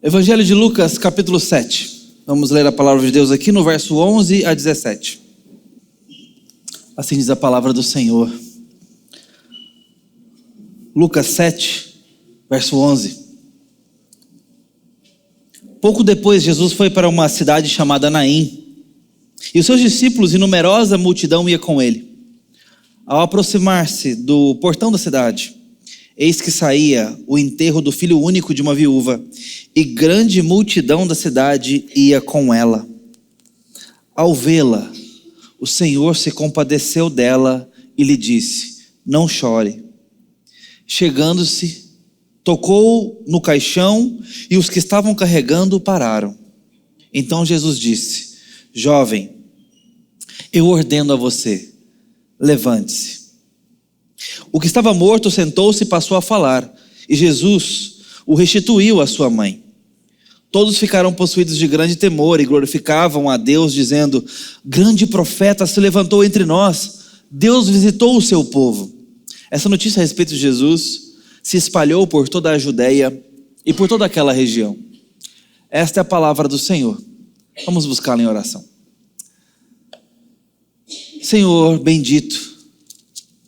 Evangelho de Lucas, capítulo 7. Vamos ler a palavra de Deus aqui no verso 11 a 17. Assim diz a palavra do Senhor. Lucas 7, verso 11. Pouco depois, Jesus foi para uma cidade chamada Naim, e os seus discípulos e numerosa multidão ia com ele. Ao aproximar-se do portão da cidade, eis que saía o enterro do filho único de uma viúva, e grande multidão da cidade ia com ela. Ao vê-la, o Senhor se compadeceu dela e lhe disse: não chore. Chegando-se, tocou no caixão e os que estavam carregando pararam. Então Jesus disse: jovem, eu ordeno a você, levante-se. O que estava morto sentou-se e passou a falar, e Jesus o restituiu à sua mãe. Todos ficaram possuídos de grande temor e glorificavam a Deus, dizendo: grande profeta se levantou entre nós, Deus visitou o seu povo. Essa notícia a respeito de Jesus se espalhou por toda a Judeia e por toda aquela região. Esta é a palavra do Senhor. Vamos buscá-la em oração. Senhor, bendito,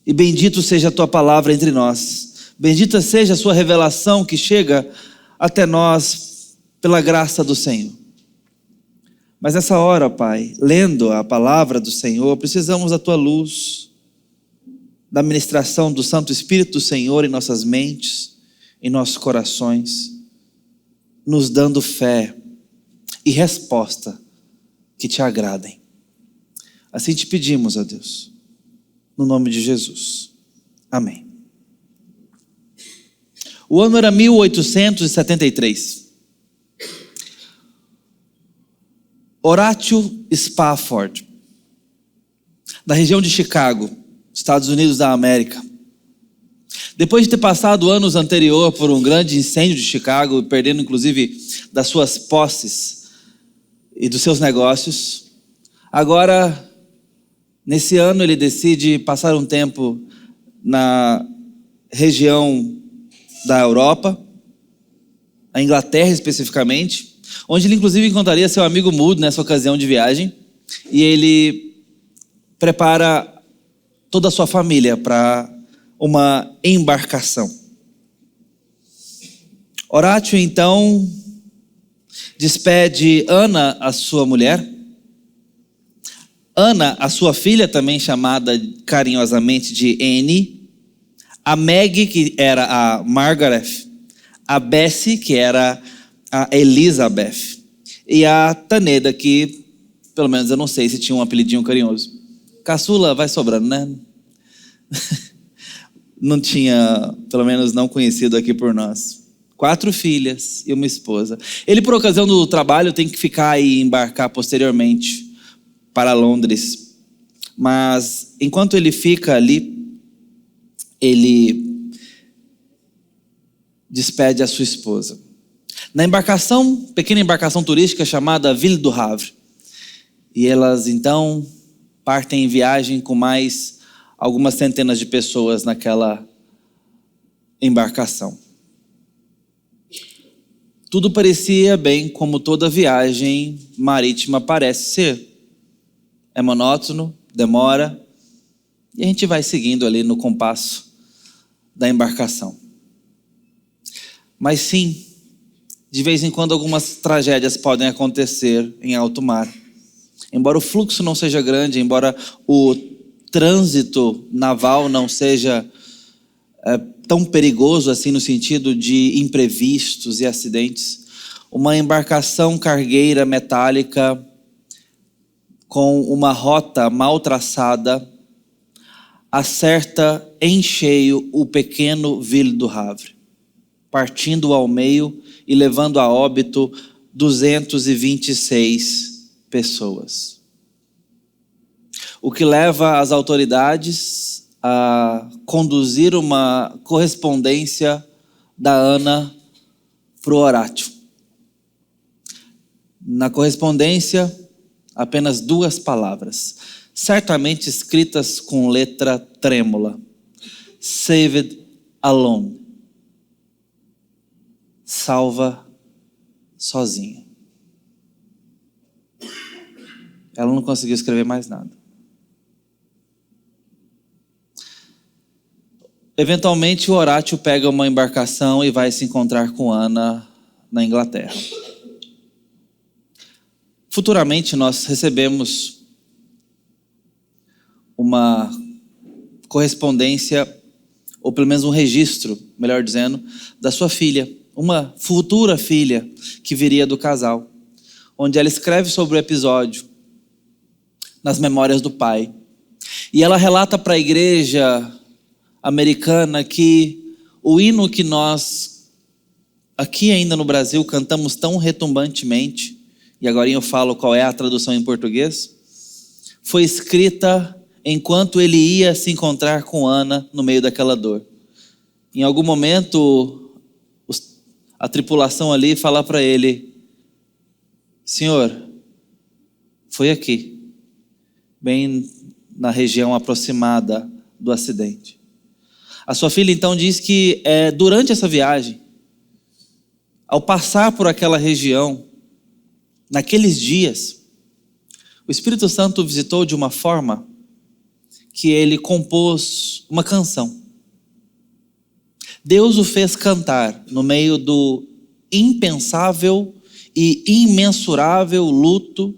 e bendito seja a tua palavra entre nós. Bendita seja a sua revelação que chega até nós pela graça do Senhor. Mas nessa hora, Pai, lendo a palavra do Senhor, precisamos da tua luz, da ministração do Santo Espírito do Senhor em nossas mentes, em nossos corações, nos dando fé e resposta que te agradem. Assim te pedimos, ó Deus, no nome de Jesus. Amém. O ano era 1873. Horatio Spafford, da região de Chicago, Estados Unidos da América. Depois de ter passado anos anterior por um grande incêndio de Chicago, perdendo inclusive das suas posses e dos seus negócios, agora, nesse ano, ele decide passar um tempo na região da Europa, a Inglaterra especificamente, onde ele inclusive encontraria seu amigo mudo nessa ocasião de viagem, e ele prepara toda a sua família para uma embarcação. Horatio então despede Ana, a sua mulher, Ana, a sua filha, também chamada carinhosamente de Anne, a Meg, que era a Margaret, a Bessie, que era a Elizabeth, e a Taneda, que pelo menos eu não sei se tinha um apelidinho carinhoso. Caçula vai sobrando, né? Não tinha, pelo menos não conhecido aqui por nós. 4 filhas e uma esposa. Ele, por ocasião do trabalho, tem que ficar e embarcar posteriormente para Londres. Mas enquanto ele fica ali, ele despede a sua esposa. Na embarcação, pequena embarcação turística chamada Ville du Havre. E elas então partem em viagem com mais algumas centenas de pessoas naquela embarcação. Tudo parecia bem como toda viagem marítima parece ser. É monótono, demora, e a gente vai seguindo ali no compasso da embarcação. Mas sim, de vez em quando algumas tragédias podem acontecer em alto mar. Embora o fluxo não seja grande, embora o trânsito naval não seja tão perigoso assim no sentido de imprevistos e acidentes, uma embarcação cargueira metálica com uma rota mal traçada acerta em cheio o pequeno Ville du Havre, partindo ao meio e levando a óbito 226 pessoas. O que leva as autoridades a conduzir uma correspondência da Ana para o Horatio. Na correspondência, apenas 2 palavras, certamente escritas com letra trêmula: Saved alone. Salva sozinha. Ela não conseguiu escrever mais nada. Eventualmente, o Horácio pega uma embarcação e vai se encontrar com Ana na Inglaterra. Futuramente, nós recebemos uma correspondência, ou pelo menos um registro, melhor dizendo, da sua filha, uma futura filha que viria do casal, onde ela escreve sobre o episódio nas memórias do pai. E ela relata para a igreja americana que o hino que nós, aqui ainda no Brasil, cantamos tão retumbantemente, e agora eu falo qual é a tradução em português, foi escrita enquanto ele ia se encontrar com Ana no meio daquela dor. Em algum momento, a tripulação ali fala para ele: Senhor, foi aqui, bem na região aproximada do acidente. A sua filha então diz que durante essa viagem, ao passar por aquela região, naqueles dias, o Espírito Santo o visitou de uma forma que ele compôs uma canção. Deus o fez cantar no meio do impensável e imensurável luto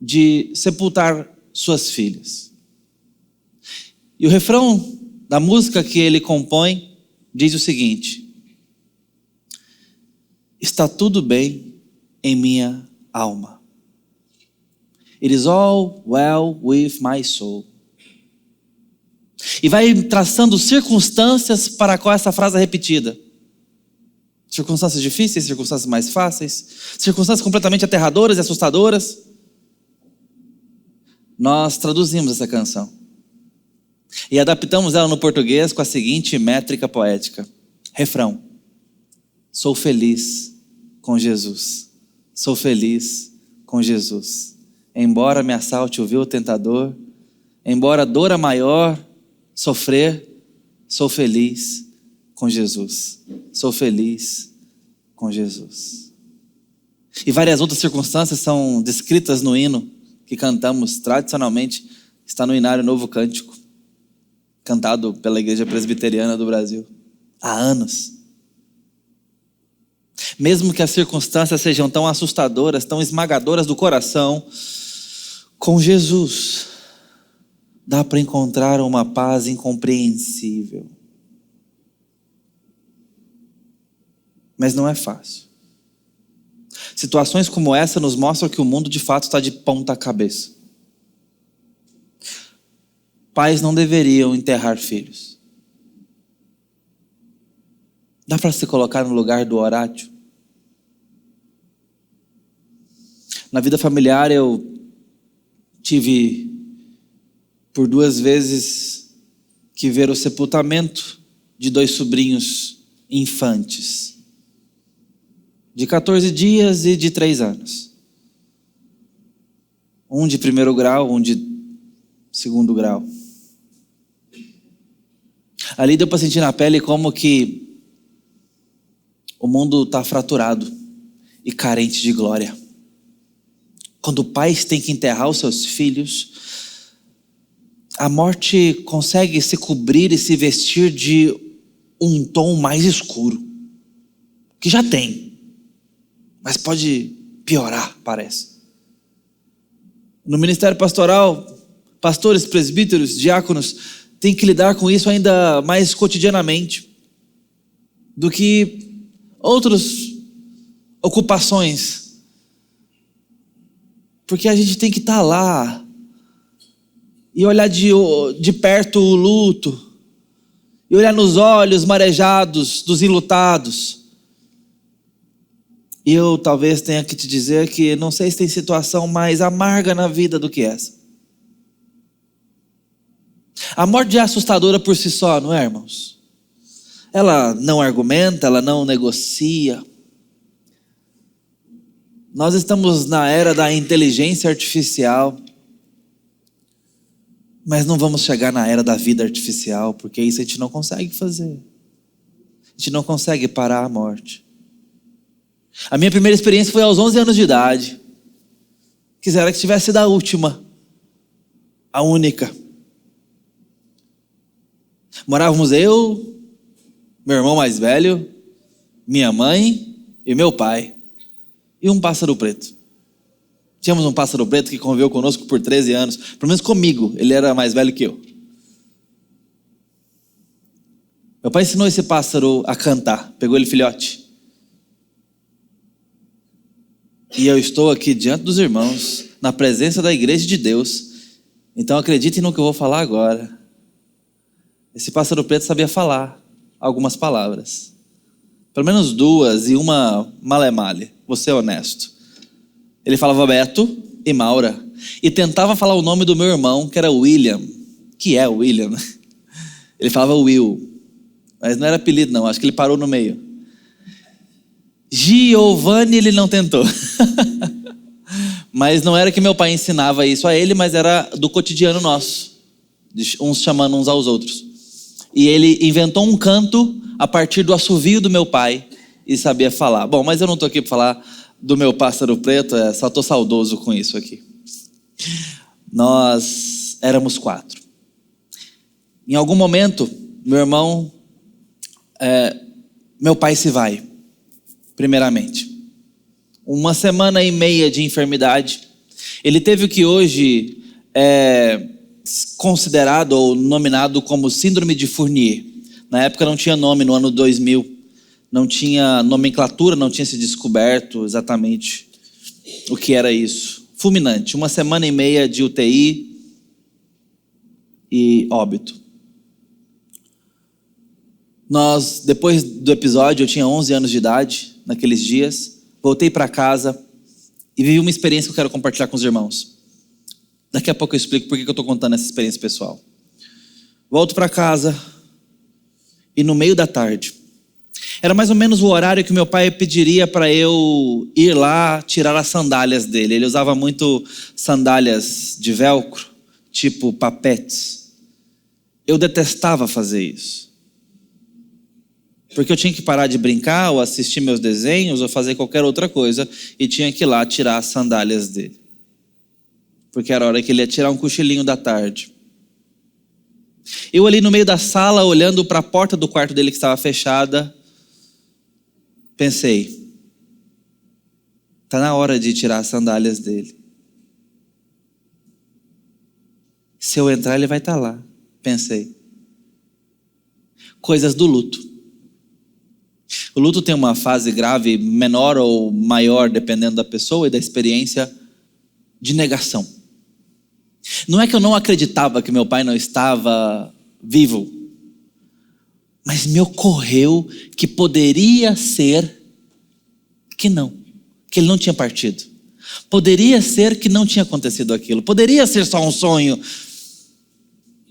de sepultar suas filhas. E o refrão da música que ele compõe diz o seguinte: está tudo bem em minha alma. It is all well with my soul. E vai traçando circunstâncias para qual essa frase é repetida. Circunstâncias difíceis, circunstâncias mais fáceis, circunstâncias completamente aterradoras e assustadoras. Nós traduzimos essa canção e adaptamos ela no português com a seguinte métrica poética: refrão: sou feliz com Jesus, sou feliz com Jesus. Embora me assalte o vil tentador, embora a dor a maior sofrer, sou feliz com Jesus, sou feliz com Jesus. E várias outras circunstâncias são descritas no hino que cantamos tradicionalmente, está no Inário Novo Cântico, cantado pela Igreja Presbiteriana do Brasil há anos. Mesmo que as circunstâncias sejam tão assustadoras, tão esmagadoras do coração, com Jesus dá para encontrar uma paz incompreensível. Mas não é fácil. Situações como essa nos mostram que o mundo de fato está de ponta cabeça. Pais não deveriam enterrar filhos. Dá para se colocar no lugar do Horácio? Na vida familiar eu tive por 2 vezes que ver o sepultamento de 2 sobrinhos infantes, de 14 dias e de 3 anos. Um de 1º grau, um de 2º grau. Ali deu para sentir na pele como que o mundo está fraturado e carente de glória. Quando pais têm que enterrar os seus filhos, a morte consegue se cobrir e se vestir de um tom mais escuro, que já tem, mas pode piorar, parece. No ministério pastoral, pastores, presbíteros, diáconos têm que lidar com isso ainda mais cotidianamente do que outras ocupações. Porque a gente tem que estar lá e olhar de perto o luto, e olhar nos olhos marejados dos enlutados. E eu talvez tenha que te dizer que não sei se tem situação mais amarga na vida do que essa. A morte é assustadora por si só, não é, irmãos? Ela não argumenta, ela não negocia. Nós estamos na era da inteligência artificial, mas não vamos chegar na era da vida artificial, porque isso a gente não consegue fazer. A gente não consegue parar a morte. A minha primeira experiência foi aos 11 anos de idade. Quisera que tivesse sido a última, a única. Morávamos eu, meu irmão mais velho, minha mãe e meu pai. E um pássaro preto. Tínhamos um pássaro preto que conviveu conosco por 13 anos. Pelo menos comigo, ele era mais velho que eu. Meu pai ensinou esse pássaro a cantar. Pegou ele filhote. E eu estou aqui diante dos irmãos, na presença da igreja de Deus. Então acreditem no que eu vou falar agora. Esse pássaro preto sabia falar algumas palavras. Pelo menos 2 e uma male-male. Vou ser honesto. Ele falava Beto e Maura. E tentava falar o nome do meu irmão, que era William. Que é William, né? Ele falava Will. Mas não era apelido não, acho que ele parou no meio. Giovanni ele não tentou. Mas não era que meu pai ensinava isso a ele, mas era do cotidiano nosso. Uns chamando uns aos outros. E ele inventou um canto a partir do assovio do meu pai e sabia falar. Bom, mas eu não estou aqui para falar do meu pássaro preto, só estou saudoso com isso aqui. Nós éramos 4. Em algum momento, meu pai se vai, primeiramente. 1 semana e meia de enfermidade. Ele teve o que hoje é considerado ou nominado como síndrome de Fournier. Na época não tinha nome, no ano 2000. Não tinha nomenclatura, não tinha se descoberto exatamente o que era isso. Fulminante, 1 semana e meia de UTI e óbito. Depois do episódio, eu tinha 11 anos de idade, naqueles dias. Voltei para casa e vivi uma experiência que eu quero compartilhar com os irmãos. Daqui a pouco eu explico por que eu estou contando essa experiência pessoal. Volto para casa e no meio da tarde, era mais ou menos o horário que meu pai pediria para eu ir lá tirar as sandálias dele. Ele usava muito sandálias de velcro, tipo papetes. Eu detestava fazer isso. Porque eu tinha que parar de brincar, ou assistir meus desenhos, ou fazer qualquer outra coisa, e tinha que ir lá tirar as sandálias dele. Porque era a hora que ele ia tirar um cochilinho da tarde. Eu ali no meio da sala, olhando para a porta do quarto dele que estava fechada, pensei, está na hora de tirar as sandálias dele. Se eu entrar, ele vai estar lá, pensei. Coisas do luto. O luto tem uma fase grave, menor ou maior, dependendo da pessoa e da experiência, de negação. Não é que eu não acreditava que meu pai não estava vivo, mas me ocorreu que poderia ser que ele não tinha partido. Poderia ser que não tinha acontecido aquilo. Poderia ser só um sonho.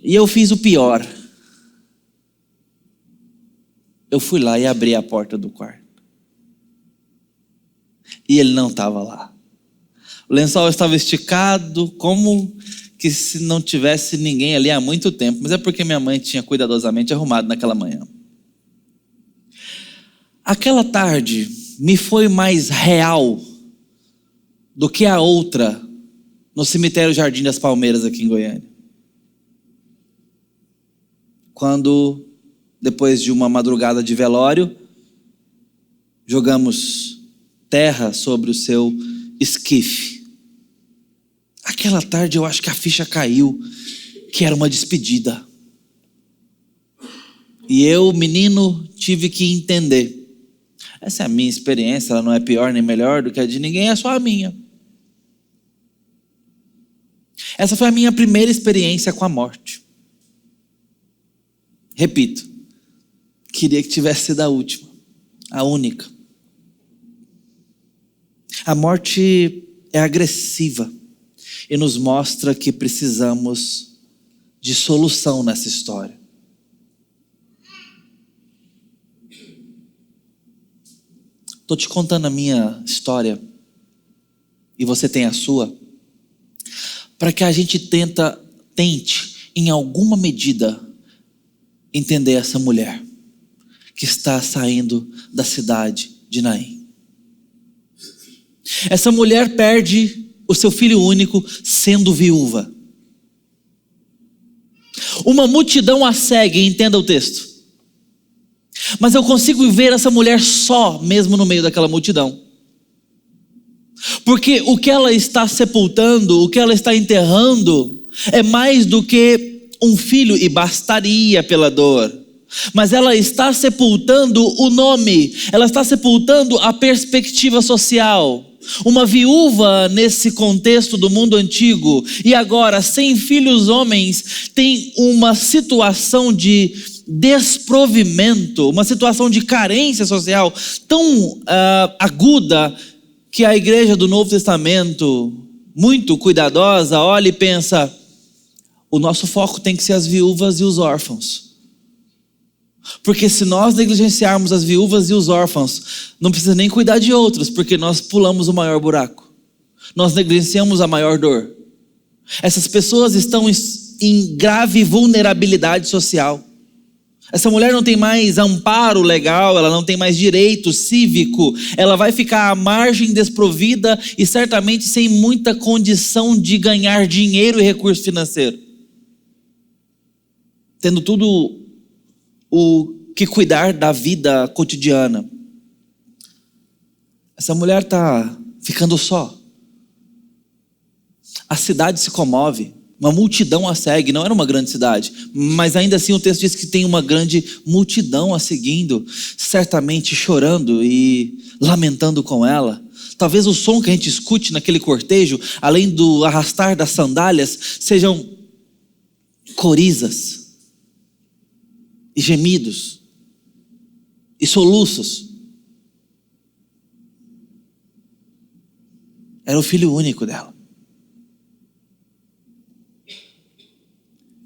E eu fiz o pior. Eu fui lá e abri a porta do quarto. E ele não estava lá. O lençol estava esticado, como que se não tivesse ninguém ali há muito tempo. Mas é porque minha mãe tinha cuidadosamente arrumado naquela manhã. Aquela tarde me foi mais real do que a outra no cemitério Jardim das Palmeiras aqui em Goiânia. Quando, depois de uma madrugada de velório, jogamos terra sobre o seu esquife. Aquela tarde eu acho que a ficha caiu, que era uma despedida. E eu, menino, tive que entender. Essa é a minha experiência, ela não é pior nem melhor do que a de ninguém, é só a minha. Essa foi a minha primeira experiência com a morte. Repito, queria que tivesse sido a última, a única. A morte é agressiva e nos mostra que precisamos de solução nessa história. Estou te contando a minha história e você tem a sua, para que a gente tente, em alguma medida, entender essa mulher que está saindo da cidade de Naim. Essa mulher perde o seu filho único sendo viúva. Uma multidão a segue, entenda o texto. Mas eu consigo ver essa mulher só, mesmo no meio daquela multidão. Porque o que ela está sepultando, o que ela está enterrando, é mais do que um filho, e bastaria pela dor. Mas ela está sepultando o nome, ela está sepultando a perspectiva social. Uma viúva nesse contexto do mundo antigo, e agora sem filhos homens, tem uma situação de desprovimento, uma situação de carência social tão aguda, que a igreja do Novo Testamento, muito cuidadosa, olha e pensa: o nosso foco tem que ser as viúvas e os órfãos. Porque se nós negligenciarmos as viúvas e os órfãos, não precisa nem cuidar de outros, porque nós pulamos o maior buraco. Nós negligenciamos a maior dor. Essas pessoas estão em grave vulnerabilidade social. Essa mulher não tem mais amparo legal, ela não tem mais direito cívico, ela vai ficar à margem, desprovida e certamente sem muita condição de ganhar dinheiro e recurso financeiro. Tendo tudo o que cuidar da vida cotidiana. Essa mulher está ficando só. A cidade se comove, uma multidão a segue. Não era uma grande cidade, mas ainda assim o texto diz que tem uma grande multidão a seguindo, certamente chorando e lamentando com ela. Talvez o som que a gente escute naquele cortejo, além do arrastar das sandálias, sejam corizas e gemidos e soluços. Era o filho único dela.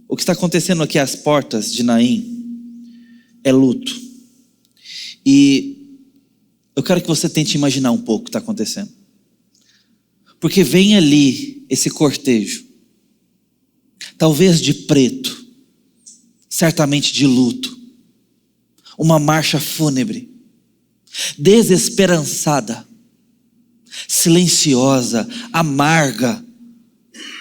O que está acontecendo aqui às portas de Naim é luto. E eu quero que você tente imaginar um pouco o que está acontecendo. Porque vem ali esse cortejo, talvez de preto, certamente de luto, uma marcha fúnebre, desesperançada, silenciosa, amarga,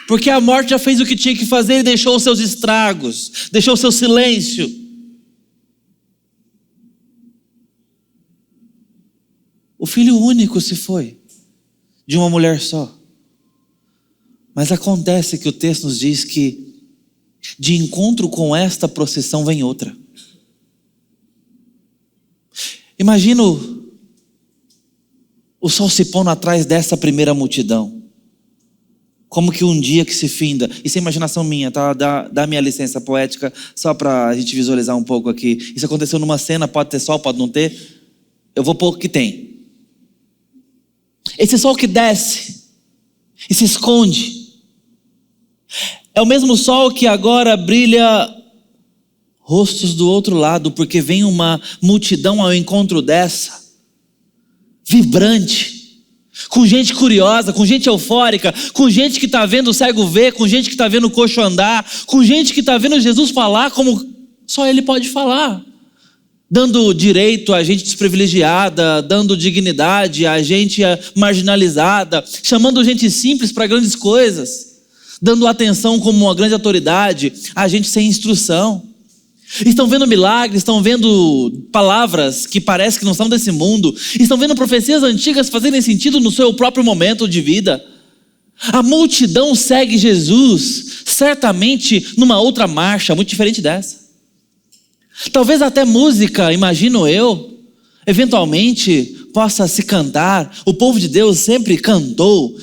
porque a morte já fez o que tinha que fazer e deixou os seus estragos, deixou o seu silêncio. O filho único se foi, de uma mulher só. Mas acontece que o texto nos diz que de encontro com esta procissão vem outra. Imagino o sol se pondo atrás dessa primeira multidão. Como que um dia que se finda. Isso é imaginação minha, tá? Dá minha licença poética, só para a gente visualizar um pouco aqui. Isso aconteceu numa cena, pode ter sol, pode não ter. Eu vou pôr o que tem. Esse sol que desce e se esconde é o mesmo sol que agora brilha rostos do outro lado, porque vem uma multidão ao encontro dessa, vibrante, com gente curiosa, com gente eufórica, com gente que está vendo o cego ver, com gente que está vendo o coxo andar, com gente que está vendo Jesus falar como só ele pode falar, dando direito a gente desprivilegiada, dando dignidade a gente marginalizada, chamando gente simples para grandes coisas, dando atenção como uma grande autoridade a gente sem instrução. Estão vendo milagres, estão vendo palavras que parece que não são desse mundo, estão vendo profecias antigas fazerem sentido no seu próprio momento de vida. A multidão segue Jesus, certamente numa outra marcha, muito diferente dessa. Talvez até música, imagino eu, eventualmente possa se cantar. O povo de Deus sempre cantou,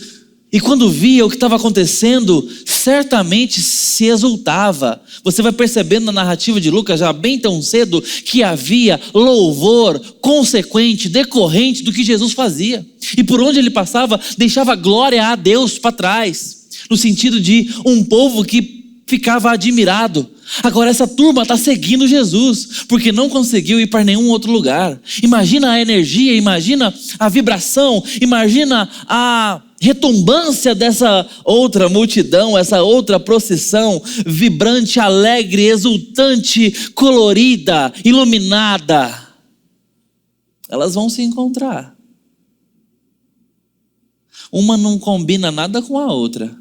e quando via o que estava acontecendo, certamente se exultava. Você vai percebendo na narrativa de Lucas, já bem tão cedo, que havia louvor consequente, decorrente do que Jesus fazia. E por onde ele passava, deixava glória a Deus para trás, no sentido de um povo que ficava admirado. Agora essa turma está seguindo Jesus, porque não conseguiu ir para nenhum outro lugar. Imagina a energia, imagina a vibração, imagina a retumbância dessa outra multidão, essa outra procissão, vibrante, alegre, exultante, colorida, iluminada. Elas vão se encontrar. Uma não combina nada com a outra.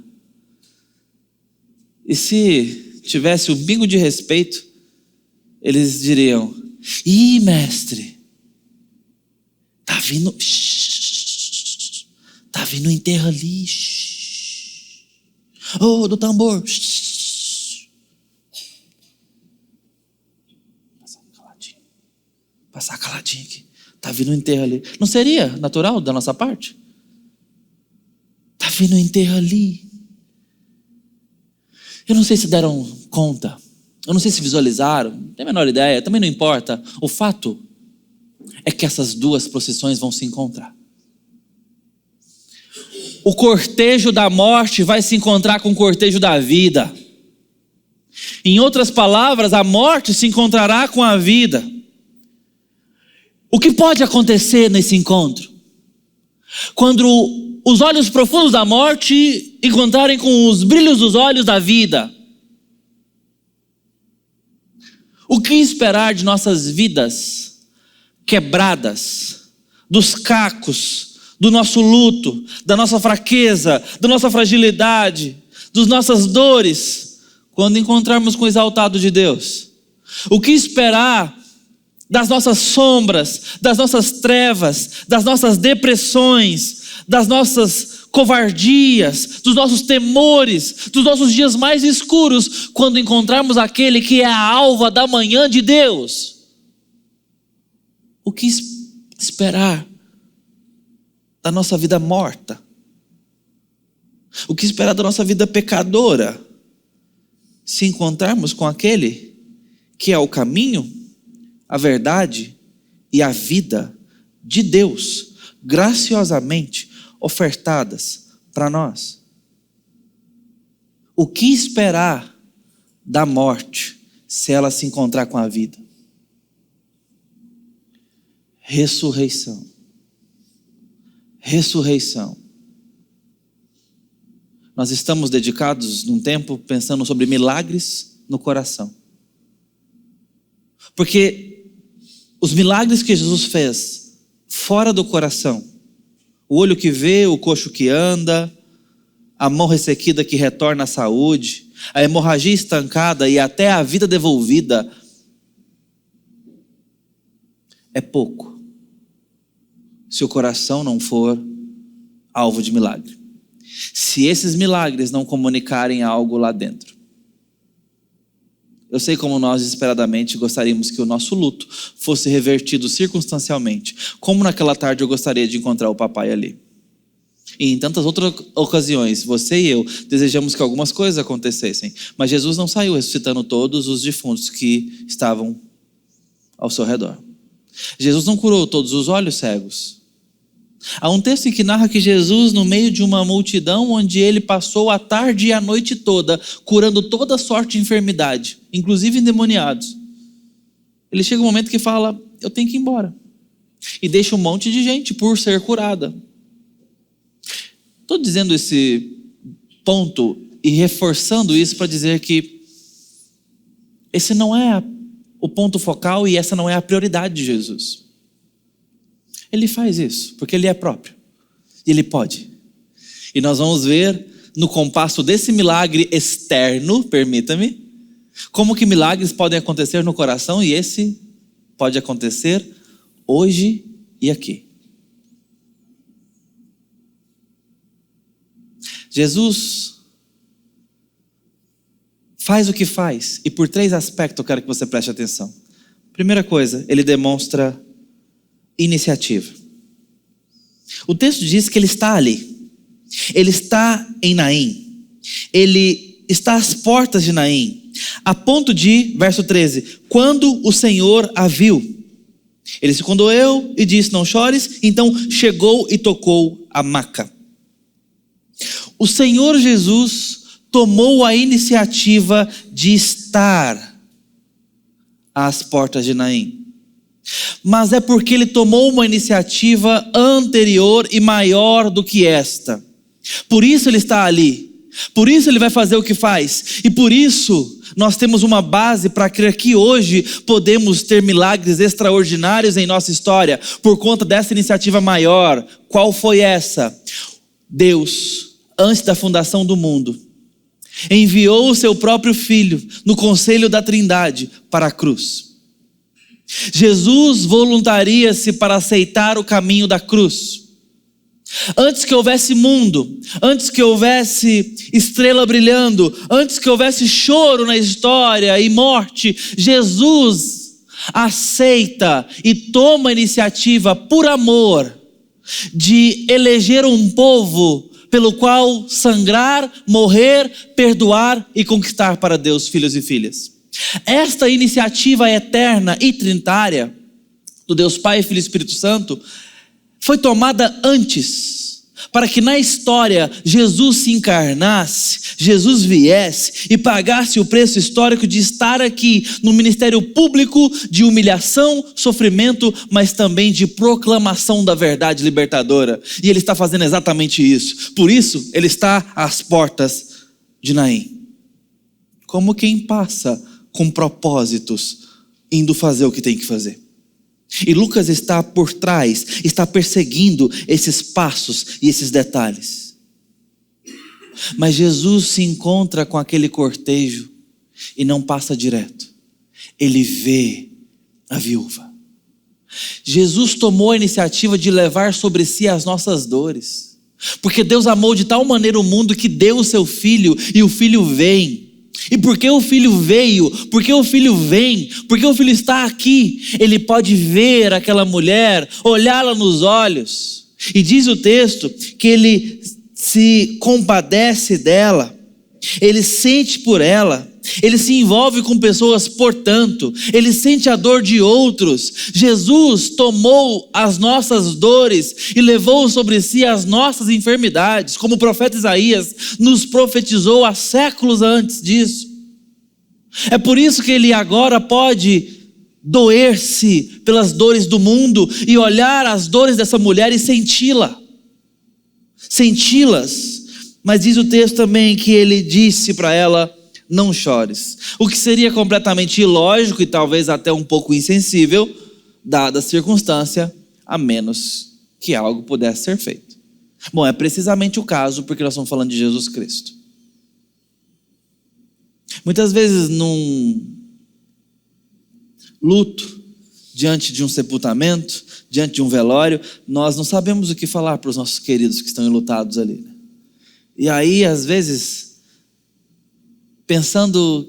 E se tivesse um pingo de respeito, eles diriam: ih, mestre, tá vindo, tá vindo o enterro ali. Ô, do tambor. Passar caladinho aqui. Tá vindo o enterro ali. Não seria natural da nossa parte? Tá vindo o enterro ali. Eu não sei se deram conta. Eu não sei se visualizaram. Não tenho a menor ideia. Também não importa. O fato é que essas duas procissões vão se encontrar. O cortejo da morte vai se encontrar com o cortejo da vida. Em outras palavras, a morte se encontrará com a vida. O que pode acontecer nesse encontro? Quando os olhos profundos da morte encontrarem com os brilhos dos olhos da vida. O que esperar de nossas vidas quebradas, dos cacos, do nosso luto, da nossa fraqueza, da nossa fragilidade, das nossas dores, quando encontrarmos com o exaltado de Deus? O que esperar das nossas sombras, das nossas trevas, das nossas depressões, das nossas covardias, dos nossos temores, dos nossos dias mais escuros, quando encontrarmos aquele que é a alva da manhã de Deus? O que esperar da nossa vida morta? O que esperar da nossa vida pecadora, se encontrarmos com aquele que é o caminho, a verdade e a vida de Deus, graciosamente ofertadas para nós? O que esperar da morte se ela se encontrar com a vida? Ressurreição. Ressurreição. Nós estamos dedicados num tempo pensando sobre milagres no coração. Porque os milagres que Jesus fez fora do coração, o olho que vê, o coxo que anda, a mão ressequida que retorna à saúde, a hemorragia estancada e até a vida devolvida, é pouco se o coração não for alvo de milagre. Se esses milagres não comunicarem algo lá dentro. Eu sei como nós desesperadamente gostaríamos que o nosso luto fosse revertido circunstancialmente. Como naquela tarde eu gostaria de encontrar o papai ali. E em tantas outras ocasiões, você e eu desejamos que algumas coisas acontecessem. Mas Jesus não saiu ressuscitando todos os defuntos que estavam ao seu redor. Jesus não curou todos os olhos cegos. Há um texto em que narra que Jesus, no meio de uma multidão, onde ele passou a tarde e a noite toda, curando toda sorte de enfermidade, inclusive endemoniados. Ele chega um momento que fala: eu tenho que ir embora. E deixa um monte de gente por ser curada. Estou dizendo esse ponto e reforçando isso para dizer que esse não é o ponto focal e essa não é a prioridade de Jesus. Ele faz isso porque ele é próprio e ele pode. E nós vamos ver no compasso desse milagre externo, permita-me, como que milagres podem acontecer no coração, e esse pode acontecer hoje e aqui. Jesus faz o que faz, e por 3 aspectos eu quero que você preste atenção. Primeira coisa, ele demonstra iniciativa. O texto diz que ele está ali. Ele está em Naim. Ele está às portas de Naim. A ponto de, verso 13, quando o Senhor a viu, ele se condoeu e disse: não chores. Então chegou e tocou a maca. O Senhor Jesus tomou a iniciativa de estar às portas de Naim. Mas é porque ele tomou uma iniciativa anterior e maior do que esta. Por isso ele está ali. Por isso ele vai fazer o que faz. E por isso nós temos uma base para crer que hoje podemos ter milagres extraordinários em nossa história, por conta dessa iniciativa maior. Qual foi essa? Deus, antes da fundação do mundo, enviou o seu próprio Filho no conselho da Trindade para a cruz. Jesus voluntaria-se para aceitar o caminho da cruz. Antes que houvesse mundo, antes que houvesse estrela brilhando, antes que houvesse choro na história e morte, Jesus aceita e toma a iniciativa por amor de eleger um povo pelo qual sangrar, morrer, perdoar e conquistar para Deus filhos e filhas. Esta iniciativa eterna e trinitária do Deus Pai, Filho e Espírito Santo foi tomada antes, para que na história Jesus se encarnasse, Jesus viesse e pagasse o preço histórico de estar aqui no ministério público de humilhação, sofrimento, mas também de proclamação da verdade libertadora. E Ele está fazendo exatamente isso. Por isso, Ele está às portas de Naim, como quem passa com propósitos, indo fazer o que tem que fazer. E Lucas está por trás, está perseguindo esses passos e esses detalhes. Mas Jesus se encontra com aquele cortejo e não passa direto. Ele vê a viúva. Jesus tomou a iniciativa de levar sobre si as nossas dores. Porque Deus amou de tal maneira o mundo que deu o seu Filho, e o Filho vem. E porque o Filho veio, porque o Filho vem, porque o Filho está aqui, Ele pode ver aquela mulher, olhá-la nos olhos. E diz o texto que Ele se compadece dela, Ele sente por ela, Ele se envolve com pessoas, portanto, Ele sente a dor de outros. Jesus tomou as nossas dores e levou sobre si as nossas enfermidades, como o profeta Isaías nos profetizou há séculos antes disso. É por isso que Ele agora pode doer-se pelas dores do mundo e olhar as dores dessa mulher e senti-las. Mas diz o texto também que Ele disse para ela: não chores. O que seria completamente ilógico e talvez até um pouco insensível, dada a circunstância, a menos que algo pudesse ser feito. Bom, é precisamente o caso, porque nós estamos falando de Jesus Cristo. Muitas vezes num luto, diante de um sepultamento, diante de um velório, nós não sabemos o que falar para os nossos queridos que estão enlutados ali. E aí, às vezes, pensando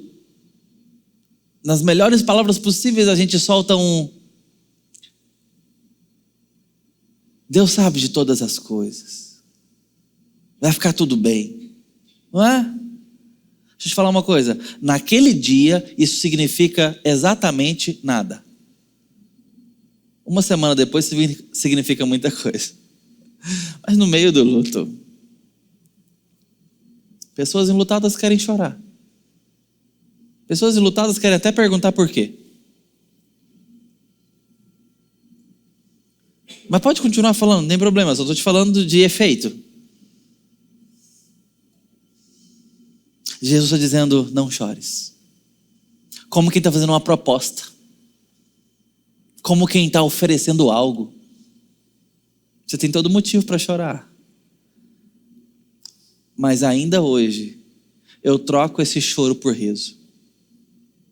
nas melhores palavras possíveis, a gente solta um: Deus sabe de todas as coisas, vai ficar tudo bem, não é? Deixa eu te falar uma coisa, naquele dia isso significa exatamente nada. Uma semana depois significa muita coisa. Mas no meio do luto, pessoas enlutadas querem chorar. Pessoas enlutadas querem até perguntar por quê. Mas pode continuar falando, não tem problema, só estou te falando de efeito. Jesus está dizendo: não chores. Como quem está fazendo uma proposta. Como quem está oferecendo algo. Você tem todo motivo para chorar. Mas ainda hoje, eu troco esse choro por riso.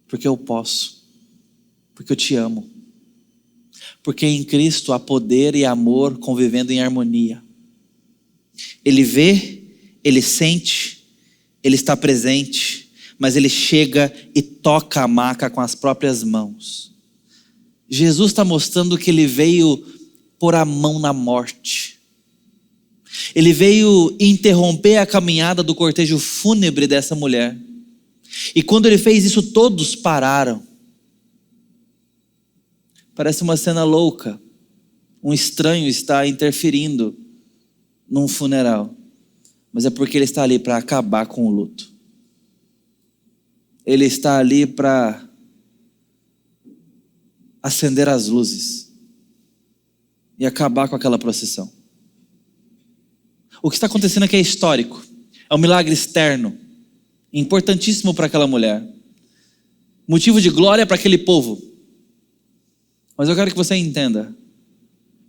Porque eu posso, porque eu te amo, porque em Cristo há poder e amor convivendo em harmonia. Ele vê, Ele sente, Ele está presente, mas Ele chega e toca a maca com as próprias mãos. Jesus está mostrando que Ele veio pôr a mão na morte. Ele veio interromper a caminhada do cortejo fúnebre dessa mulher. E quando Ele fez isso, todos pararam. Parece uma cena louca. Um estranho está interferindo num funeral. Mas é porque Ele está ali para acabar com o luto. Ele está ali para acender as luzes e acabar com aquela procissão. O que está acontecendo aqui é histórico. É um milagre externo, importantíssimo para aquela mulher, motivo de glória para aquele povo. Mas eu quero que você entenda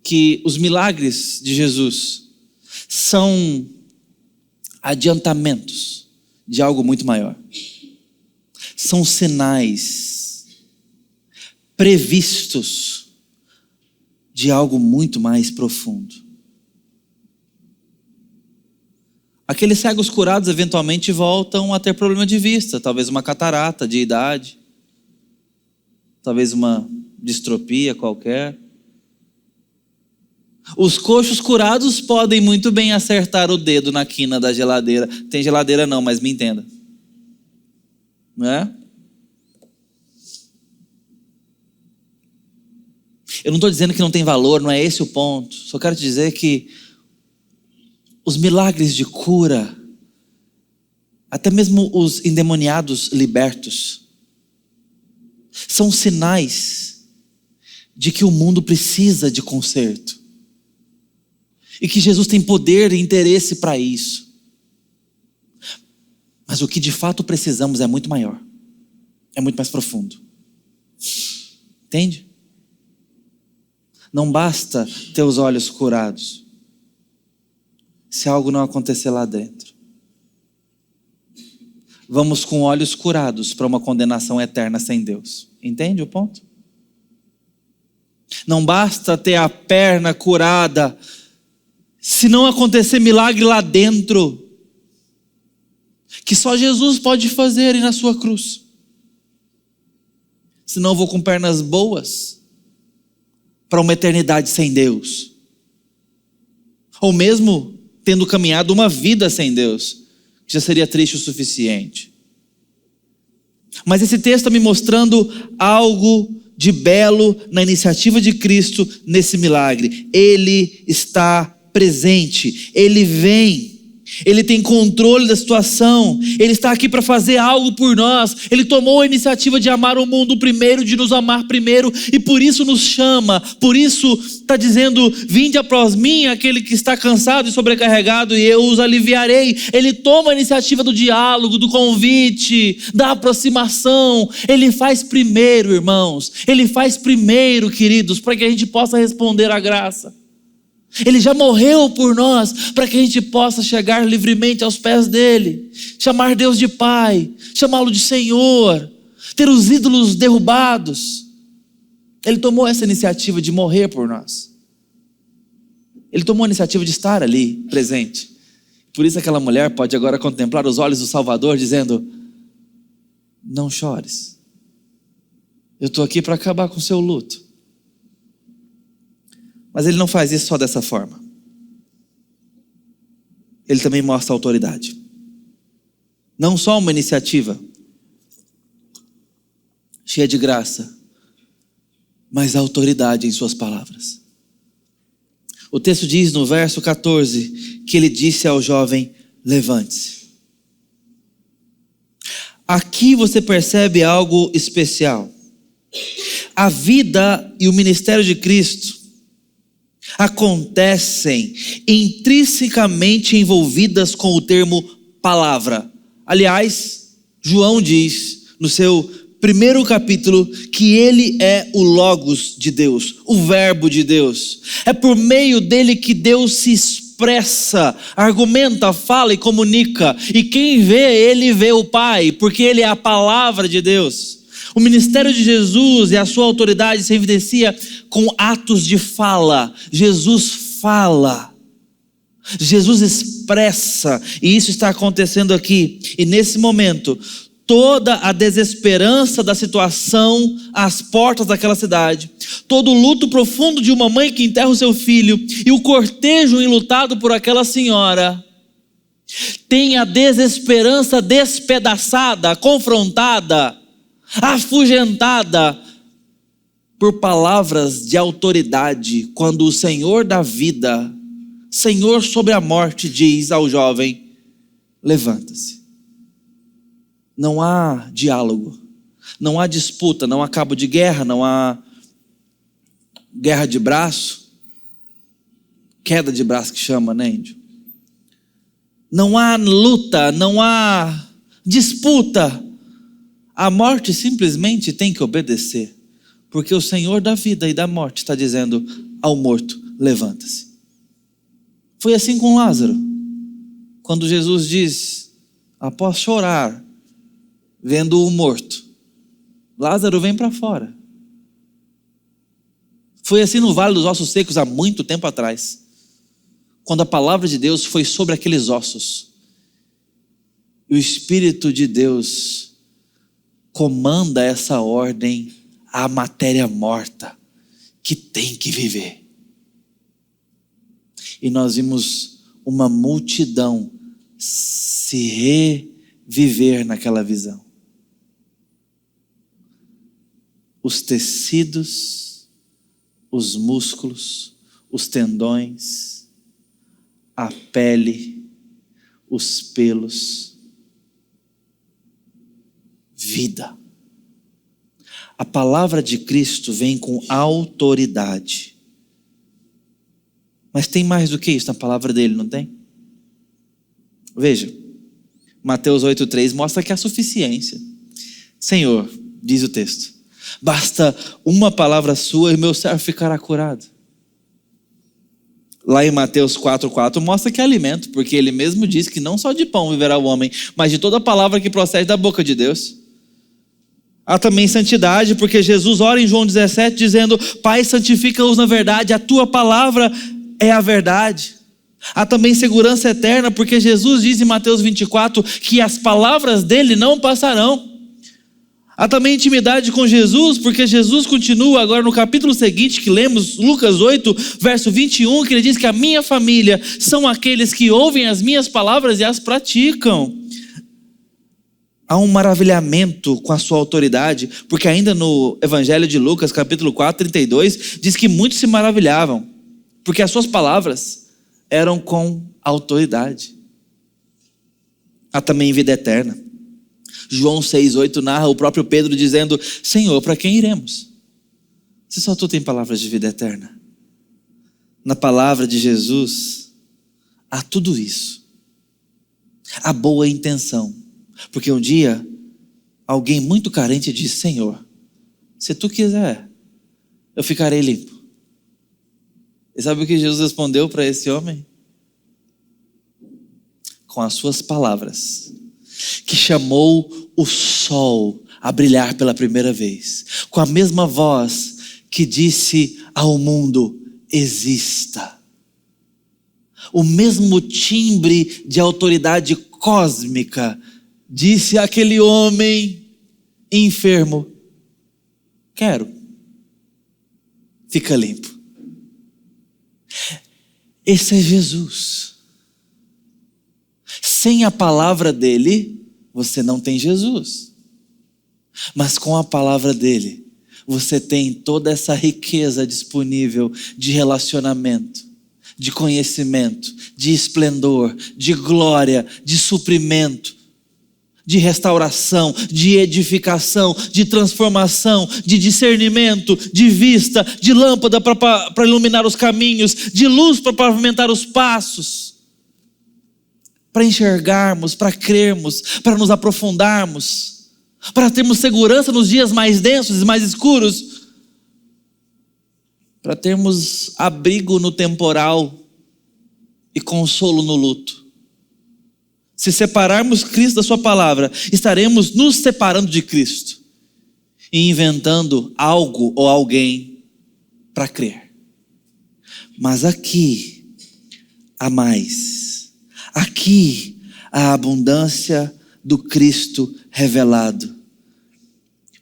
que os milagres de Jesus são adiantamentos de algo muito maior. São sinais previstos de algo muito mais profundo. Aqueles cegos curados eventualmente voltam a ter problema de vista, talvez uma catarata de idade, talvez uma distropia qualquer. Os coxos curados podem muito bem acertar o dedo na quina da geladeira. Tem geladeira não, mas me entenda. Não é? Eu não estou dizendo que não tem valor, não é esse o ponto. Só quero te dizer que os milagres de cura, até mesmo os endemoniados libertos, são sinais de que o mundo precisa de conserto. E que Jesus tem poder e interesse para isso. Mas o que de fato precisamos é muito maior. É muito mais profundo. Entende? Não basta ter os olhos curados se algo não acontecer lá dentro. Vamos com olhos curados para uma condenação eterna sem Deus. Entende o ponto? Não basta ter a perna curada se não acontecer milagre lá dentro, que só Jesus pode fazer na sua cruz. Senão eu vou com pernas boas para uma eternidade sem Deus. Ou mesmo tendo caminhado uma vida sem Deus, que já seria triste o suficiente. Mas esse texto está me mostrando algo de belo na iniciativa de Cristo nesse milagre. Ele está presente, Ele vem, Ele tem controle da situação, Ele está aqui para fazer algo por nós. Ele tomou a iniciativa de amar o mundo primeiro, de nos amar primeiro, e por isso nos chama, por isso está dizendo: vinde após mim aquele que está cansado e sobrecarregado, e eu os aliviarei. Ele toma a iniciativa do diálogo, do convite, da aproximação. Ele faz primeiro, irmãos, Ele faz primeiro, queridos, para que a gente possa responder à graça. Ele já morreu por nós, para que a gente possa chegar livremente aos pés dele, chamar Deus de Pai, chamá-lo de Senhor, ter os ídolos derrubados. Ele tomou essa iniciativa de morrer por nós. Ele tomou a iniciativa de estar ali, presente. Por isso aquela mulher pode agora contemplar os olhos do Salvador, dizendo: não chores, eu estou aqui para acabar com o seu luto. Mas ele não faz isso só dessa forma. Ele também mostra autoridade. Não só uma iniciativa cheia de graça, mas autoridade em suas palavras. O texto diz no verso 14 que ele disse ao jovem: levante-se. Aqui você percebe algo especial. A vida e o ministério de Cristo acontecem intrinsecamente envolvidas com o termo palavra. Aliás, João diz no seu primeiro capítulo que ele é o Logos de Deus, o Verbo de Deus. É por meio dele que Deus se expressa, argumenta, fala e comunica. E quem vê ele vê o Pai, porque ele é a palavra de Deus. O ministério de Jesus e a sua autoridade se evidencia com atos de fala. Jesus fala, Jesus expressa, e isso está acontecendo aqui. E nesse momento, toda a desesperança da situação às portas daquela cidade, todo o luto profundo de uma mãe que enterra o seu filho, e o cortejo enlutado por aquela senhora, tem a desesperança despedaçada, confrontada, afugentada por palavras de autoridade, quando o Senhor da vida, Senhor sobre a morte, diz ao jovem: levanta-se. Não há diálogo, não há disputa, não há cabo de guerra, não há guerra de braço, queda de braço que chama, né, índio? Não há luta, não há disputa. A morte simplesmente tem que obedecer, porque o Senhor da vida e da morte está dizendo ao morto: levanta-se. Foi assim com Lázaro. Quando Jesus diz, após chorar, vendo o morto, Lázaro vem para fora. Foi assim no Vale dos Ossos Secos há muito tempo atrás, quando a palavra de Deus foi sobre aqueles ossos. E o Espírito de Deus comanda essa ordem à matéria morta, que tem que viver. E nós vimos uma multidão se reviver naquela visão. Os tecidos, os músculos, os tendões, a pele, os pelos, vida. A palavra de Cristo vem com autoridade. Mas tem mais do que isso na palavra dele, não tem? Veja, Mateus 8,3 mostra que há suficiência. Senhor, diz o texto, basta uma palavra sua e meu servo ficará curado. Lá em Mateus 4,4 mostra que é alimento, porque ele mesmo diz que não só de pão viverá o homem, mas de toda palavra que procede da boca de Deus. Há também santidade, porque Jesus ora em João 17 dizendo, Pai, santifica-os na verdade, a tua palavra é a verdade. Há também segurança eterna, porque Jesus diz em Mateus 24 que as palavras dele não passarão. Há também intimidade com Jesus, porque Jesus continua agora no capítulo seguinte, que lemos, Lucas 8, verso 21, que ele diz que a minha família são aqueles que ouvem as minhas palavras e as praticam. Há um maravilhamento com a sua autoridade, porque ainda no Evangelho de Lucas, capítulo 4, 32, diz que muitos se maravilhavam, porque as suas palavras eram com autoridade. Há também vida eterna. João 6,8 narra o próprio Pedro dizendo, Senhor, para quem iremos? Se só tu tem palavras de vida eterna. Na palavra de Jesus, há tudo isso. Há boa intenção. Porque um dia, alguém muito carente disse, Senhor, se tu quiser, eu ficarei limpo. E sabe o que Jesus respondeu para esse homem? Com as suas palavras, que chamou o sol a brilhar pela primeira vez, com a mesma voz que disse ao mundo, exista. O mesmo timbre de autoridade cósmica disse àquele homem enfermo, quero, fica limpo. Esse é Jesus. Sem a palavra dele, você não tem Jesus. Mas com a palavra dele, você tem toda essa riqueza disponível de relacionamento, de conhecimento, de esplendor, de glória, de suprimento, de restauração, de edificação, de transformação, de discernimento, de vista, de lâmpada para iluminar os caminhos, de luz para pavimentar os passos, para enxergarmos, para crermos, para nos aprofundarmos, para termos segurança nos dias mais densos e mais escuros, para termos abrigo no temporal e consolo no luto. Se separarmos Cristo da sua palavra, estaremos nos separando de Cristo e inventando algo ou alguém para crer. Mas aqui há mais. Aqui há a abundância do Cristo revelado.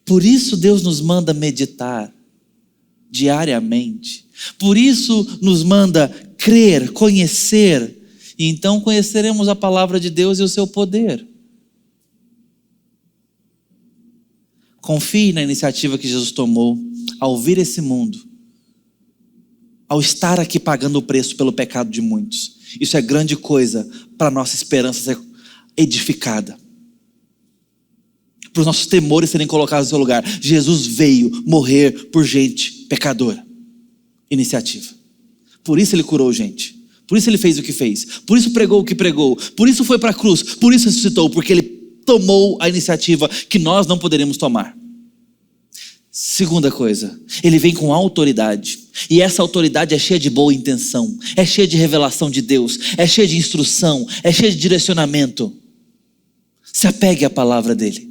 Por isso Deus nos manda meditar diariamente. Por isso nos manda crer, conhecer. E então conheceremos a palavra de Deus e o seu poder. Confie na iniciativa que Jesus tomou ao vir esse mundo, ao estar aqui pagando o preço pelo pecado de muitos. Isso é grande coisa para a nossa esperança ser edificada, para os nossos temores serem colocados no seu lugar. Jesus veio morrer por gente pecadora. Iniciativa. Por isso ele curou gente. Por isso ele fez o que fez, por isso pregou o que pregou, por isso foi para a cruz, por isso ressuscitou, porque ele tomou a iniciativa que nós não poderíamos tomar. Segunda coisa, ele vem com autoridade. E essa autoridade é cheia de boa intenção, é cheia de revelação de Deus, é cheia de instrução, é cheia de direcionamento. Se apegue à palavra dele.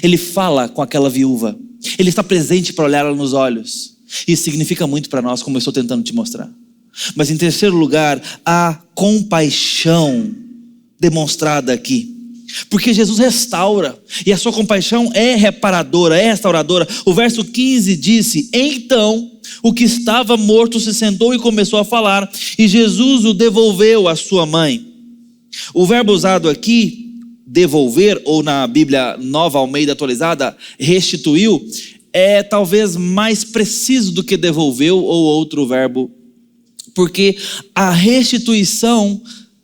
Ele fala com aquela viúva, ele está presente para olhar ela nos olhos. Isso significa muito para nós, como eu estou tentando te mostrar. Mas em terceiro lugar, a compaixão demonstrada aqui. Porque Jesus restaura, e a sua compaixão é reparadora, é restauradora. O verso 15 disse: então o que estava morto se sentou e começou a falar, e Jesus o devolveu à sua mãe. O verbo usado aqui, devolver, ou na Bíblia Nova Almeida atualizada, restituiu, é talvez mais preciso do que devolveu ou outro verbo, porque a restituição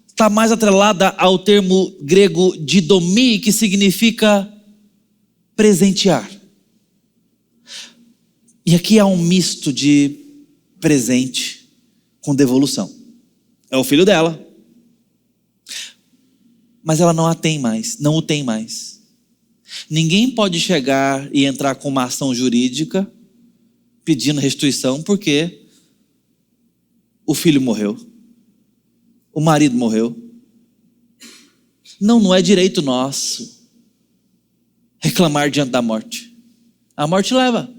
está mais atrelada ao termo grego didomi, que significa presentear. E aqui há um misto de presente com devolução. É o filho dela, mas ela não a tem mais, não o tem mais. Ninguém pode chegar e entrar com uma ação jurídica pedindo restituição porque o filho morreu, o marido morreu. Não é direito nosso reclamar diante da morte. A morte leva.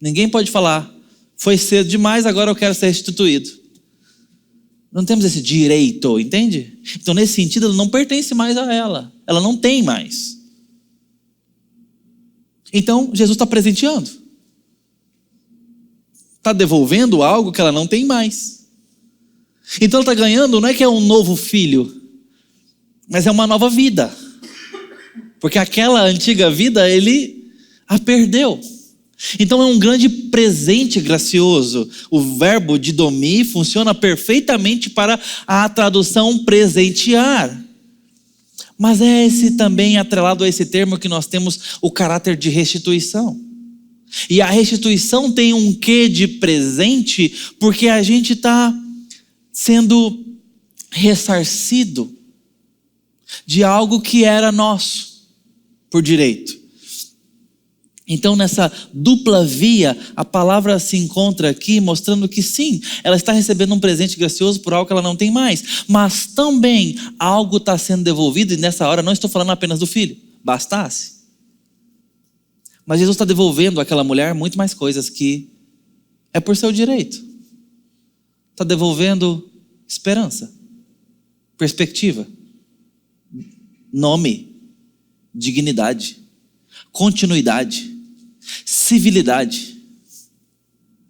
Ninguém pode falar: foi cedo demais, agora eu quero ser restituído. Não temos esse direito, entende? Então, nesse sentido, ele não pertence mais a ela. Ela não tem mais. Então, Jesus está presenteando. Está devolvendo algo que ela não tem mais. Então, ela está ganhando, não é que é um novo filho, mas é uma nova vida. Porque aquela antiga vida, ele a perdeu. Então é um grande presente gracioso. O verbo didomi funciona perfeitamente para a tradução presentear. Mas é esse também atrelado a esse termo que nós temos o caráter de restituição. E a restituição tem um quê de presente, porque a gente está sendo ressarcido de algo que era nosso por direito. Então, nessa dupla via, a palavra se encontra aqui mostrando que sim, ela está recebendo um presente gracioso por algo que ela não tem mais, mas também algo está sendo devolvido, e nessa hora não estou falando apenas do filho, bastasse. Mas Jesus está devolvendo àquela mulher muito mais coisas que é por seu direito. Está devolvendo esperança, perspectiva, nome, dignidade, continuidade, civilidade,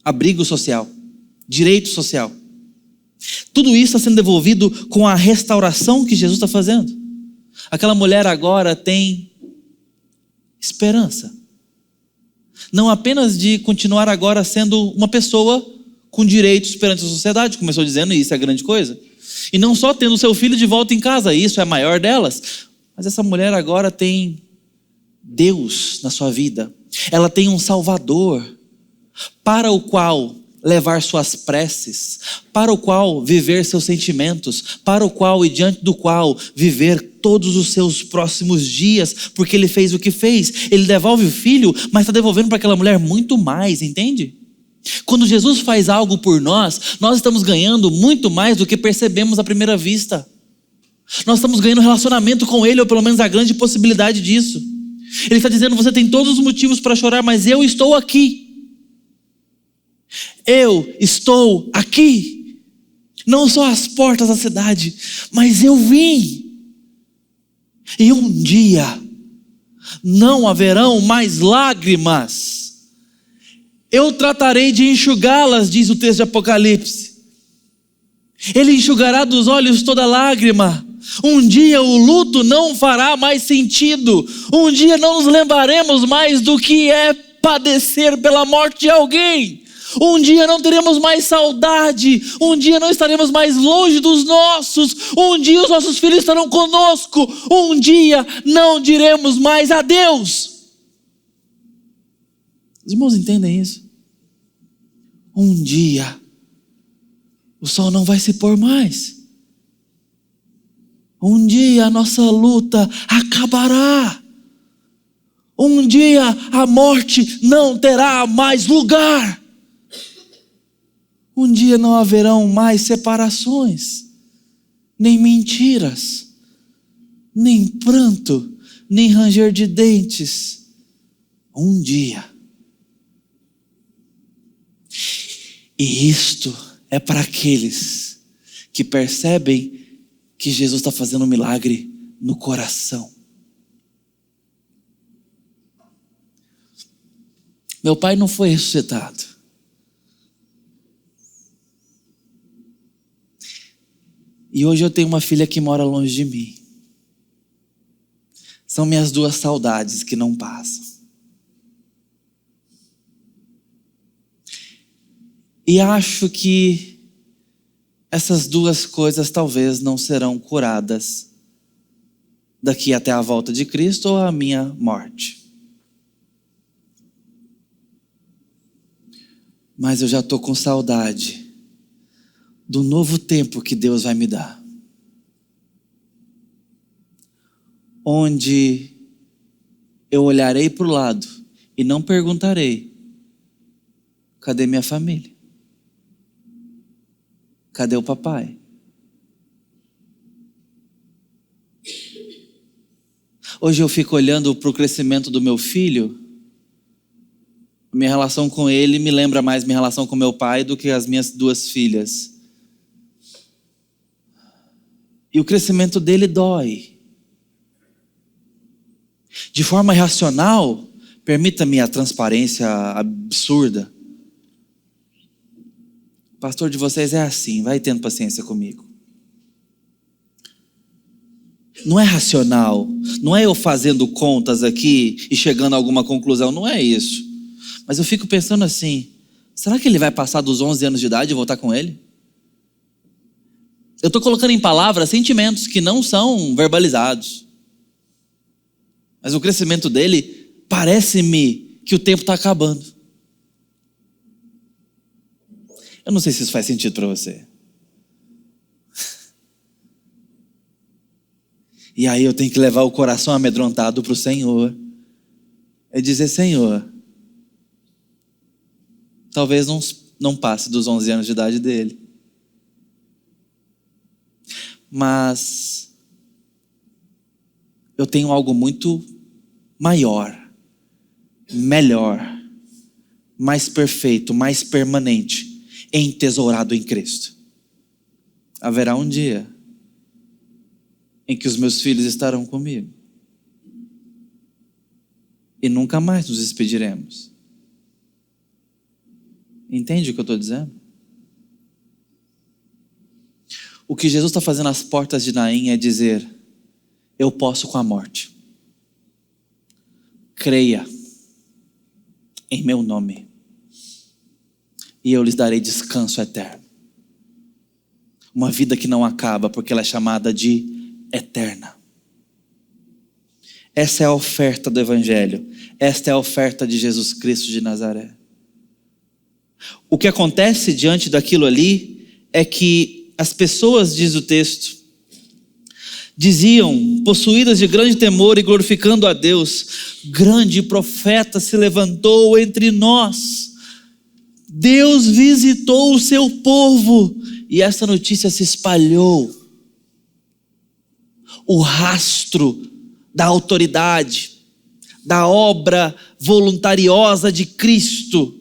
abrigo social, direito social. Tudo isso está sendo devolvido com a restauração que Jesus está fazendo. Aquela mulher agora tem esperança. Não apenas de continuar agora sendo uma pessoa com direitos perante a sociedade, começou dizendo, e isso é grande coisa. E não só tendo seu filho de volta em casa, isso é a maior delas. Mas essa mulher agora tem Deus na sua vida. Ela tem um Salvador para o qual levar suas preces, para o qual viver seus sentimentos, para o qual e diante do qual viver todos os seus próximos dias, porque ele fez o que fez. Ele devolve o filho, mas está devolvendo para aquela mulher muito mais, entende? Quando Jesus faz algo por nós, nós estamos ganhando muito mais do que percebemos à primeira vista. Nós estamos ganhando relacionamento com ele, ou pelo menos a grande possibilidade disso. Ele está dizendo: você tem todos os motivos para chorar, mas eu estou aqui. Eu estou aqui. Não só às portas da cidade, mas eu vim. E um dia não haverão mais lágrimas. Eu tratarei de enxugá-las, diz o texto de Apocalipse. Ele enxugará dos olhos toda lágrima. Um dia o luto não fará mais sentido. Um dia não nos lembraremos mais do que é padecer pela morte de alguém. Um dia não teremos mais saudade. Um dia não estaremos mais longe dos nossos. Um dia os nossos filhos estarão conosco. Um dia não diremos mais adeus. Os irmãos entendem isso? Um dia o sol não vai se pôr mais. Um dia a nossa luta acabará. Um dia a morte não terá mais lugar. Um dia não haverão mais separações, nem mentiras, nem pranto, nem ranger de dentes. Um dia. E isto é para aqueles que percebem que Jesus está fazendo um milagre no coração. Meu pai não foi ressuscitado. E hoje eu tenho uma filha que mora longe de mim. São minhas duas saudades que não passam. E acho que essas duas coisas talvez não serão curadas daqui até a volta de Cristo ou a minha morte. Mas eu já estou com saudade do novo tempo que Deus vai me dar. Onde eu olharei para o lado e não perguntarei: cadê minha família? Cadê o papai? Hoje eu fico olhando para o crescimento do meu filho. Minha relação com ele me lembra mais minha relação com meu pai do que as minhas duas filhas. E o crescimento dele dói. De forma irracional, permita-me a transparência absurda. O pastor de vocês é assim, vai tendo paciência comigo. Não é racional, não é eu fazendo contas aqui e chegando a alguma conclusão, não é isso. Mas eu fico pensando assim, será que ele vai passar dos 11 anos de idade e voltar com ele? Eu estou colocando em palavras sentimentos que não são verbalizados. Mas o crescimento dele, parece-me que o tempo está acabando. Eu não sei se isso faz sentido para você. E aí eu tenho que levar o coração amedrontado para o Senhor. É dizer: Senhor, talvez não passe dos 11 anos de idade dele. Mas eu tenho algo muito maior, melhor, mais perfeito, mais permanente, entesourado em Cristo. Haverá um dia em que os meus filhos estarão comigo. E nunca mais nos despediremos. Entende o que eu estou dizendo? O que Jesus está fazendo às portas de Naim é dizer: eu posso com a morte. Creia em meu nome e eu lhes darei descanso eterno. Uma vida que não acaba, porque ela é chamada de eterna. Essa é a oferta do Evangelho. Esta é a oferta de Jesus Cristo de Nazaré. O que acontece diante daquilo ali é que as pessoas, diz o texto, diziam, possuídas de grande temor e glorificando a Deus: grande profeta se levantou entre nós. Deus visitou o seu povo. E essa notícia se espalhou. O rastro da autoridade, da obra voluntariosa de Cristo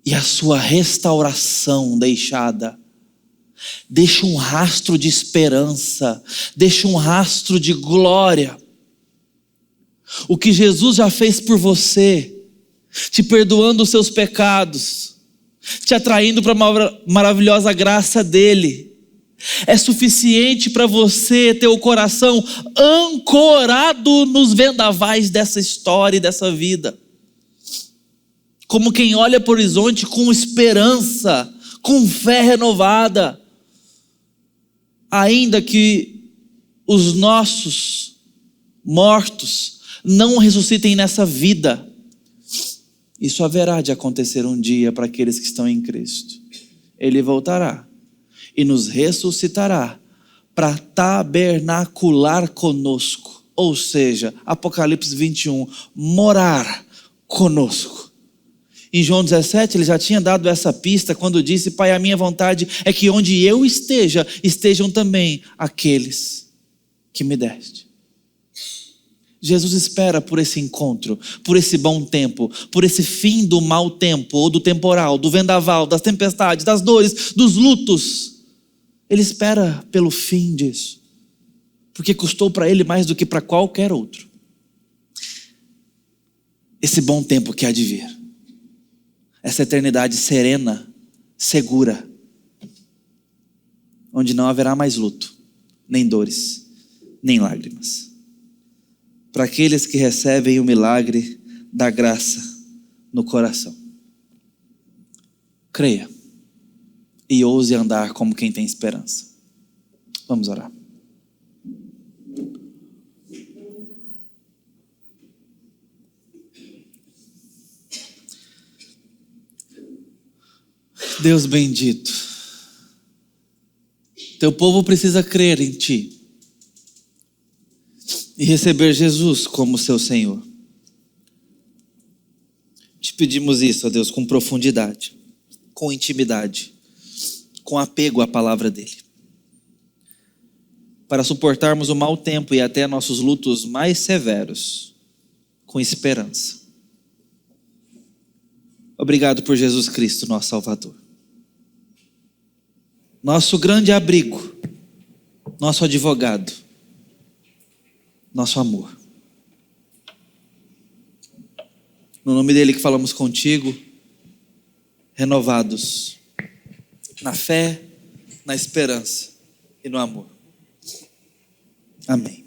e a sua restauração deixa um rastro de esperança, deixa um rastro de glória. O que Jesus já fez por você, te perdoando os seus pecados, te atraindo para uma maravilhosa graça dele, é suficiente para você ter o coração ancorado nos vendavais dessa história e dessa vida. Como quem olha para o horizonte com esperança, com fé renovada. Ainda que os nossos mortos não ressuscitem nessa vida, isso haverá de acontecer um dia para aqueles que estão em Cristo. Ele voltará e nos ressuscitará para tabernacular conosco. Ou seja, Apocalipse 21, morar conosco. Em João 17, ele já tinha dado essa pista quando disse: Pai, a minha vontade é que onde eu esteja, estejam também aqueles que me deste. Jesus espera por esse encontro, por esse bom tempo, por esse fim do mau tempo, ou do temporal, do vendaval, das tempestades, das dores, dos lutos. Ele espera pelo fim disso, porque custou para ele mais do que para qualquer outro. Esse bom tempo que há de vir, essa eternidade serena, segura, onde não haverá mais luto, nem dores, nem lágrimas. Para aqueles que recebem o milagre da graça no coração. Creia e ouse andar como quem tem esperança. Vamos orar. Deus bendito, teu povo precisa crer em ti e receber Jesus como seu Senhor. Te pedimos isso, ó Deus, com profundidade, com intimidade, com apego à palavra dele, para suportarmos o mau tempo e até nossos lutos mais severos com esperança. Obrigado por Jesus Cristo, nosso Salvador, nosso grande abrigo, nosso advogado, nosso amor. No nome dele que falamos contigo, renovados na fé, na esperança e no amor. Amém.